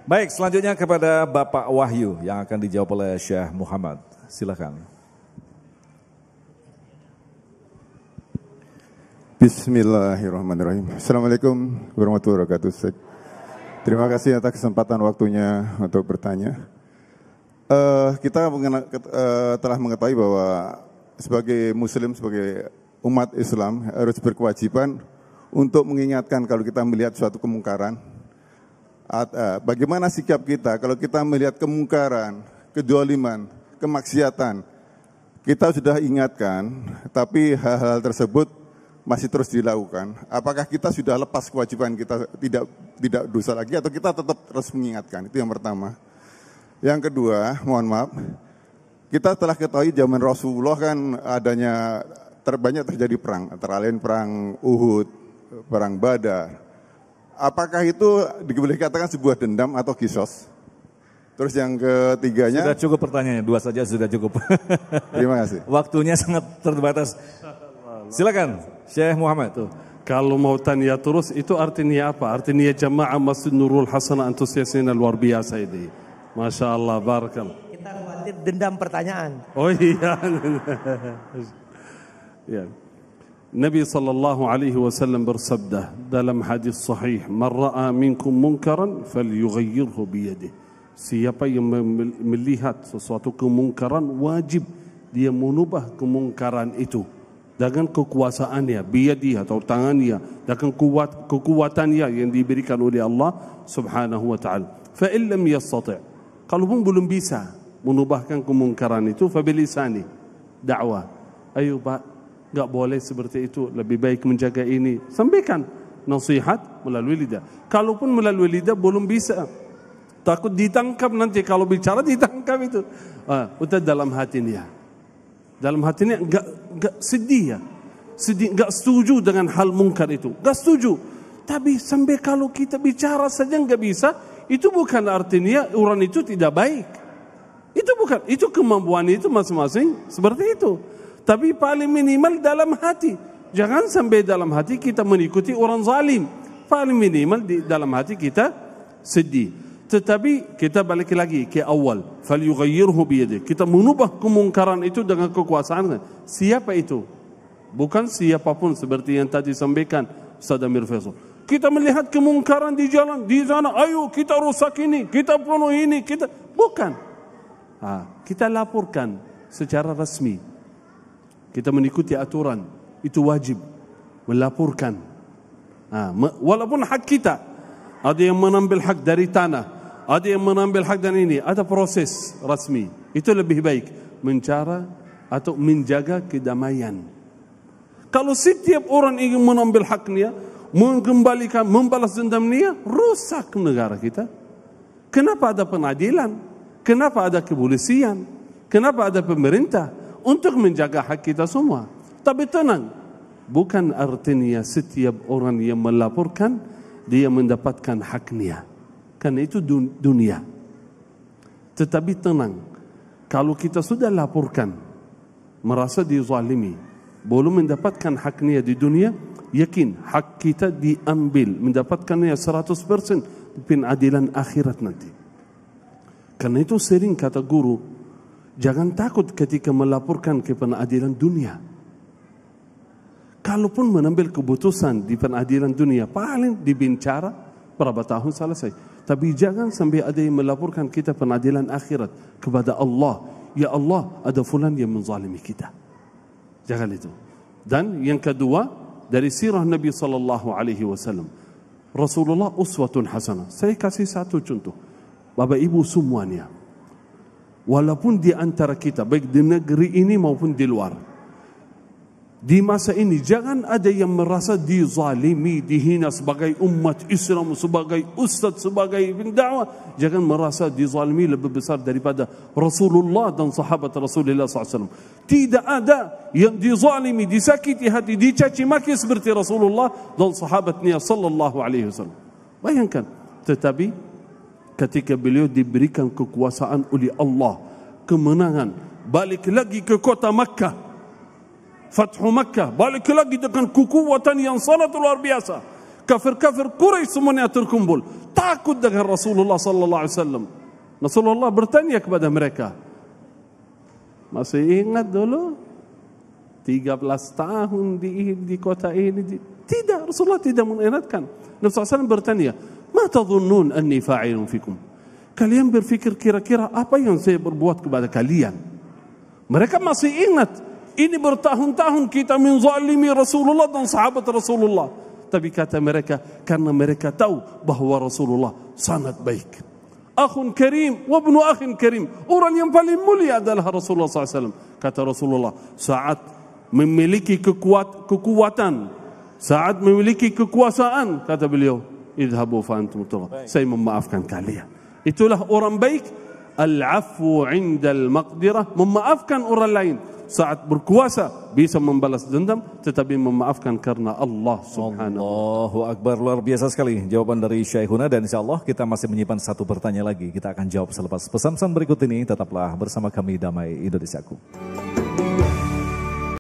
Baik, selanjutnya kepada Bapak Wahyu yang akan dijawab oleh Syekh Muhammad. Silakan. Bismillahirrahmanirrahim. Assalamualaikum warahmatullahi wabarakatuh. Terima kasih atas kesempatan waktunya untuk bertanya. Kita telah mengetahui bahwa sebagai Muslim, sebagai umat Islam harus berkewajiban untuk mengingatkan kalau kita melihat suatu kemungkaran. Bagaimana sikap kita kalau kita melihat kemungkaran, kedzaliman, kemaksiatan. Kita sudah ingatkan, tapi hal-hal tersebut masih terus dilakukan. Apakah kita sudah lepas kewajiban kita tidak dosa lagi atau kita tetap terus mengingatkan? Itu yang pertama. Yang kedua, mohon maaf, kita telah ketahui zaman Rasulullah kan adanya terbanyak terjadi perang, antara lain perang Uhud, perang Badar. Apakah itu boleh dikatakan sebuah dendam atau kisos? Terus yang ketiganya... Sudah cukup pertanyaannya, 2 saja sudah cukup. Terima kasih. Waktunya sangat terbatas. Silakan, Syekh Muhammad. Tuh. Kalau mau tanya terus, itu artinya apa? Artinya jamaah Masjid Nurul Hasanah antusiasnya luar biasa ini. Masya Allah, barakallah. Kita khawatir dendam pertanyaan. Oh iya. Ya. Nabi sallallahu alaihi wasallam bersabda dalam hadis sahih, "Man ra'a minkum munkaran falyughayyirhu biyadihi." Siapa yang melihat sesuatu kemungkaran wajib dia mengubah kemungkaran itu dengan kekuasaannya, biyadihi atau tangannya, dengan kekuatannya yang diberikan oleh Allah Subhanahu wa taala. Fa in lam yastati', kalau pun belum bisa mengubahkan kemungkaran itu, fa bilisani, dakwah. Ayo Pak, enggak boleh seperti itu, lebih baik menjaga ini. Sampaikan nasihat melalui lidah. Kalaupun melalui lidah belum bisa, takut ditangkap nanti kalau bicara ditangkap itu. Udah dalam hatinya. Dalam hatinya enggak sedih ya. Sedih, enggak setuju dengan hal mungkar itu. Enggak setuju. Tapi sampai kalau kita bicara saja enggak bisa, itu bukan artinya orang itu tidak baik. Itu bukan, itu kemampuan itu masing-masing seperti itu. Tapi paling minimal dalam hati. Jangan sampai dalam hati kita mengikuti orang zalim. Paling minimal di dalam hati kita sedih. Tetapi kita balik lagi ke awal. Falyughayyirhu biyadihi. Kita mengubah kemungkaran itu dengan kekuasaan. Siapa itu? Bukan siapapun seperti yang tadi sampaikan Ustaz Amir Faisal. Kita melihat kemungkaran di jalan, di sana, ayo kita rusak ini, kita bunuh ini, kita bukan. Kita laporkan secara resmi. Kita mengikuti aturan, itu wajib melaporkan. Walaupun hak kita, ada yang menambil hak dari tanah, ada yang menambil hak dari ini, ada proses rasmi. Itu lebih baik mencari atau menjaga kedamaian. Kalau setiap orang ingin menambil haknya, mengembalikan, membalas dendamnya, rusak negara kita. Kenapa ada pengadilan? Kenapa ada kepolisian? Kenapa ada pemerintah? Untuk menjaga hak kita semua. Tapi tenang, bukan artinya setiap orang yang melaporkan dia mendapatkan haknya. Karena itu dunia. Tetapi tenang, kalau kita sudah laporkan, merasa dizalimi, belum mendapatkan haknya di dunia, yakin hak kita diambil, mendapatkannya 100% di pengadilan akhirat nanti. Karena itu sering kata guru, jangan takut ketika melaporkan ke pengadilan dunia. Kalaupun mengambil keputusan di pengadilan dunia, paling dibicara berapa tahun selesai. Tapi jangan sampai ada yang melaporkan kita pengadilan akhirat kepada Allah. Ya Allah, ada fulan yang menzalimi kita. Jangan itu. Dan yang kedua, dari sirah Nabi sallallahu alaihi wasallam. Rasulullah uswatun hasanah. Saya kasih satu contoh. Bapak Ibu semuanya. Walaupun di antara kita, baik di negeri ini maupun di luar, di masa ini jangan ada yang merasa dizalimi, dihina sebagai umat Islam, sebagai ustaz, sebagai pendakwah. Jangan merasa dizalimi lebih besar daripada Rasulullah dan sahabat Rasulullah SAW. Tidak ada yang dizalimi, disakiti hati, dicaci maki seperti Rasulullah dan sahabatnya sallallahu alaihi wasallam. Bayangkan, tetapi ketika beliau diberikan kekuasaan oleh Allah, kemenangan, balik lagi ke kota Makkah, Fathu Makkah, balik lagi dengan kekuatan yang sangat luar biasa. Kafir-kafir Quraisy semuanya terkumpul. takut dengan Rasulullah sallallahu alaihi wasallam. Rasulullah bertanya kepada mereka, masih ingat dulu 13 tahun di kota ini? Tidak, Rasulullah tidak mengingatkan. Nabi SAW bertanya, ma tadhunnun anni fa'ilun fikum? Kalian berfikir kira-kira apa yang saya berbuat kepada kalian? Mereka masih ingat, ini bertahun-tahun kita menzalimi Rasulullah dan sahabat Rasulullah. Tapi kata mereka, karena mereka tahu bahwa Rasulullah sangat baik. Akhun karim, wabnu akhin karim. Orang yang paling mulia adalah Rasulullah SAW. Kata Rasulullah, saat memiliki kekuatan, saat memiliki kekuasaan, kata beliau, idhabu fa antum tughlab. Saya memaafkan kalian. Itulah orang baik. Al-afwu 'inda al-maqdirah, memaafkan orang lain. Saat berkuasa bisa membalas dendam, tetapi memaafkan karena Allah Subhanahu. Allahu Akbar, luar biasa sekali jawaban dari Syekhuna, dan insyaallah kita masih menyimpan satu pertanyaan lagi. Kita akan jawab selepas pesan-pesan berikut ini. Tetaplah bersama kami Damai Indonesiaku.